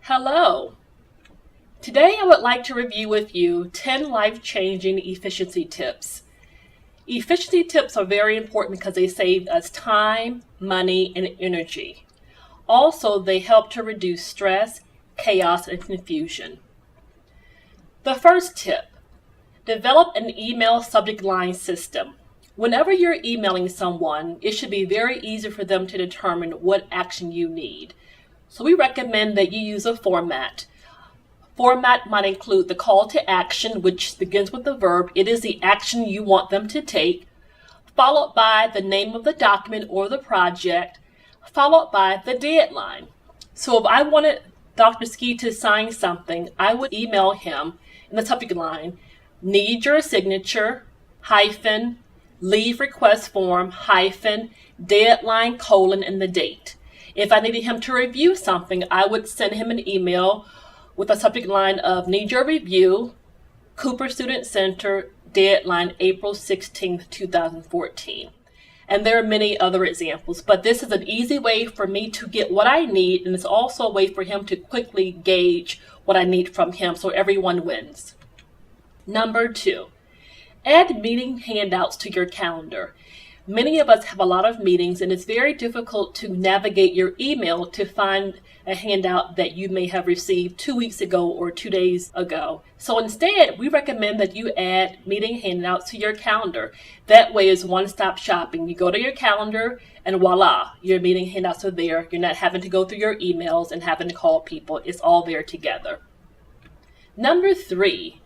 Hello! Today I would like to review with you 10 life-changing efficiency tips. Efficiency tips are very important because they save us time, money, and energy. Also, they help to reduce stress, chaos, and confusion. The first tip, develop an email subject line system. Whenever you're emailing someone, it should be very easy for them to determine what action you need. So we recommend that you use a format. Format might include the call to action, which begins with the verb. It is the action you want them to take, followed by the name of the document or the project, followed by the deadline. So if I wanted Dr. Ski to sign something, I would email him in the subject line, need your signature, hyphen, leave request form, hyphen, deadline, colon, and the date. If I needed him to review something, I would send him an email with a subject line of need your review, Cooper Student Center, deadline April 16th, 2014. And there are many other examples, but this is an easy way for me to get what I need, and it's also a way for him to quickly gauge what I need from him so everyone wins. Number 2, add meeting handouts to your calendar. Many of us have a lot of meetings, and it's very difficult to navigate your email to find a handout that you may have received 2 weeks ago or 2 days ago. So instead, we recommend that you add meeting handouts to your calendar. That way is one-stop shopping. You go to your calendar and voila, your meeting handouts are there. You're not having to go through your emails and having to call people. It's all there together. Number 3,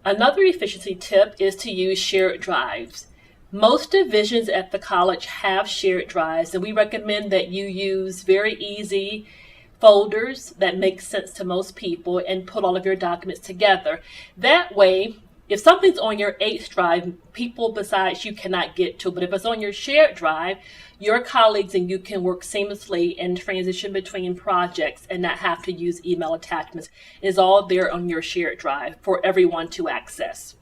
another efficiency tip is to use shared drives. Most divisions at the college have shared drives, and we recommend that you use very easy folders that make sense to most people and put all of your documents together. That way, if something's on your H drive, people besides you cannot get to, but if it's on your shared drive, your colleagues and you can work seamlessly and transition between projects and not have to use email attachments. It's all there on your shared drive for everyone to access.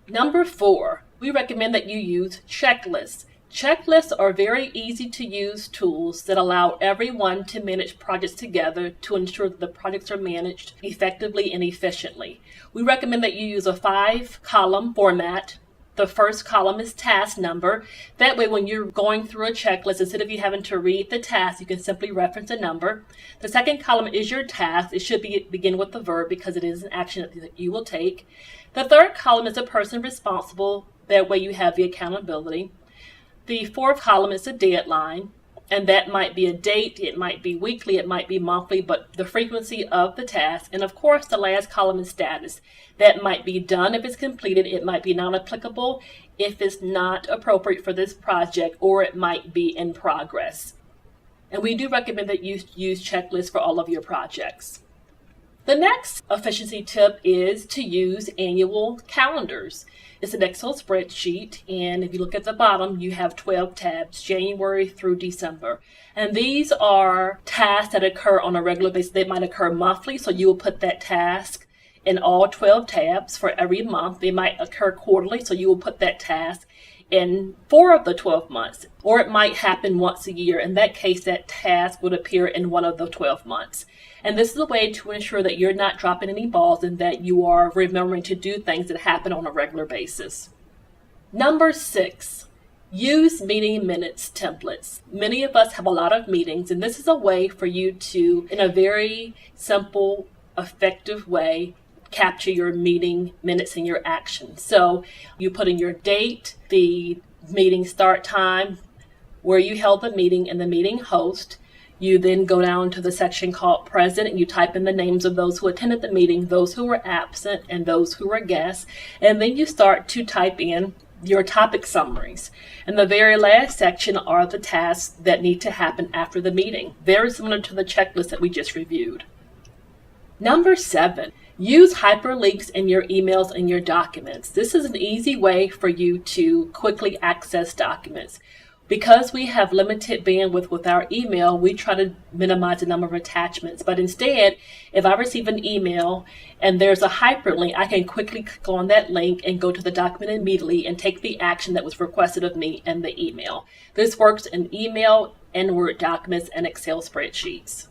Number 4, we recommend that you use checklists. Checklists are very easy to use tools that allow everyone to manage projects together to ensure that the projects are managed effectively and efficiently. We recommend that you use a 5-column format. The first column is task number. That way when you're going through a checklist, instead of you having to read the task, you can simply reference a number. The second column is your task. It should begin with the verb because it is an action that you will take. The third column is the person responsible. That way you have the accountability. The fourth column is the deadline, and that might be a date, it might be weekly, it might be monthly, but the frequency of the task. And of course, the last column is status. That might be done if it's completed, it might be non-applicable if it's not appropriate for this project, or it might be in progress. And we do recommend that you use checklists for all of your projects. The next efficiency tip is to use annual calendars. It's an Excel spreadsheet, and if you look at the bottom, you have 12 tabs, January through December. And these are tasks that occur on a regular basis. They might occur monthly, so you will put that task in all 12 tabs for every month. They might occur quarterly, so you will put that task in 4 of the 12 months. Or it might happen once a year. In that case, that task would appear in 1 of the 12 months. And this is a way to ensure that you're not dropping any balls and that you are remembering to do things that happen on a regular basis. Number 6, use meeting minutes templates. Many of us have a lot of meetings, and this is a way for you to, in a very simple, effective way, capture your meeting minutes and your actions. So you put in your date, the meeting start time, where you held the meeting, and the meeting host. You then go down to the section called present, and you type in the names of those who attended the meeting, those who were absent, and those who were guests. And then you start to type in your topic summaries. And the very last section are the tasks that need to happen after the meeting. Very similar to the checklist that we just reviewed. Number 7, use hyperlinks in your emails and your documents. This is an easy way for you to quickly access documents. Because we have limited bandwidth with our email, we try to minimize the number of attachments. But instead, if I receive an email and there's a hyperlink, I can quickly click on that link and go to the document immediately and take the action that was requested of me in the email. This works in email and Word documents and Excel spreadsheets.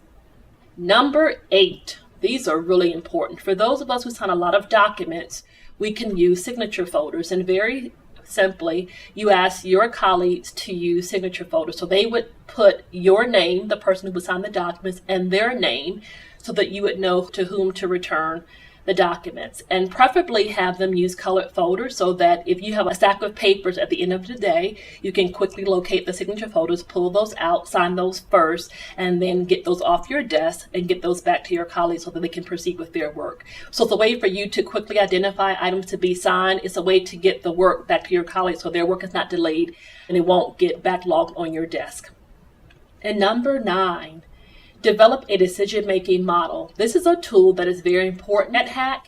Number 8, these are really important. For those of us who sign a lot of documents, we can use signature folders, and very simply, you ask your colleagues to use signature folders. So they would put your name, the person who would sign the documents, and their name, so that you would know to whom to return the documents, and preferably have them use colored folders so that if you have a stack of papers at the end of the day, you can quickly locate the signature folders, pull those out, sign those first, and then get those off your desk and get those back to your colleagues so that they can proceed with their work. So it's a way for you to quickly identify items to be signed. It's a way to get the work back to your colleagues so their work is not delayed and it won't get backlogged on your desk. And number 9, develop a decision-making model. This is a tool that is very important at HACC.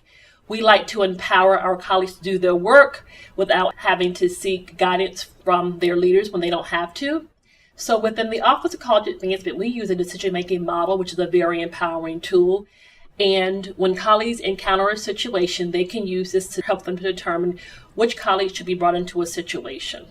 We like to empower our colleagues to do their work without having to seek guidance from their leaders when they don't have to. So within the Office of College Advancement, we use a decision-making model, which is a very empowering tool. And when colleagues encounter a situation, they can use this to help them to determine which colleagues should be brought into a situation.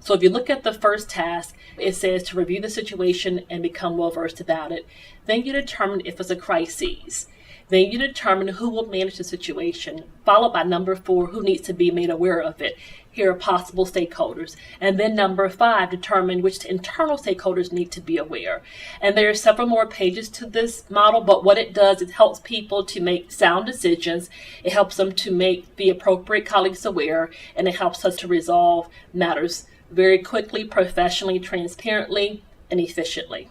So if you look at the first task, it says to review the situation and become well-versed about it. Then you determine if it's a crisis. Then you determine who will manage the situation, followed by number 4, who needs to be made aware of it. Here are possible stakeholders. And then number 5, determine which internal stakeholders need to be aware. And there are several more pages to this model, but what it does, it helps people to make sound decisions. It helps them to make the appropriate colleagues aware, and it helps us to resolve matters very quickly, professionally, transparently, and efficiently.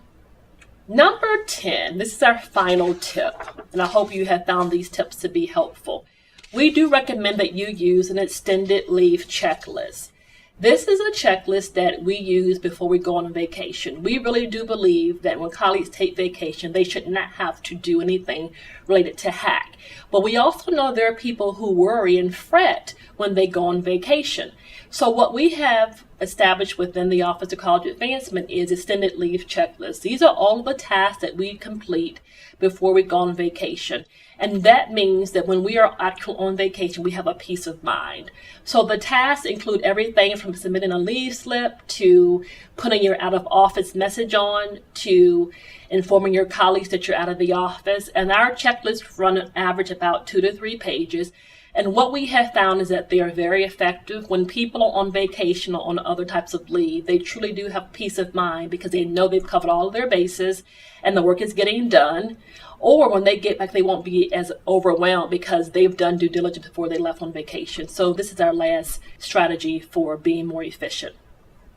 Number 10, this is our final tip, and I hope you have found these tips to be helpful. We do recommend that you use an extended leave checklist. This is a checklist that we use before we go on vacation. We really do believe that when colleagues take vacation, they should not have to do anything related to HACC. But we also know there are people who worry and fret when they go on vacation. So what we have established within the Office of College Advancement is extended leave checklists. These are all of the tasks that we complete before we go on vacation. And that means that when we are actually on vacation, we have a peace of mind. So the tasks include everything from submitting a leave slip to putting your out of office message on to informing your colleagues that you're out of the office. And our checklists run on average about 2 to 3 pages. And what we have found is that they are very effective. When people are on vacation or on other types of leave, they truly do have peace of mind because they know they've covered all of their bases and the work is getting done. Or when they get back, they won't be as overwhelmed because they've done due diligence before they left on vacation. So this is our last strategy for being more efficient.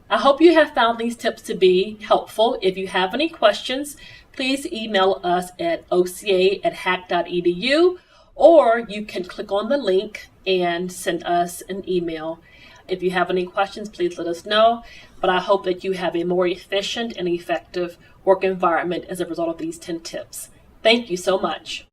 I hope you have found these tips to be helpful. If you have any questions, please email us at oca@hacc.edu. Or you can click on the link and send us an email. If you have any questions, please let us know. But I hope that you have a more efficient and effective work environment as a result of these 10 tips. Thank you so much.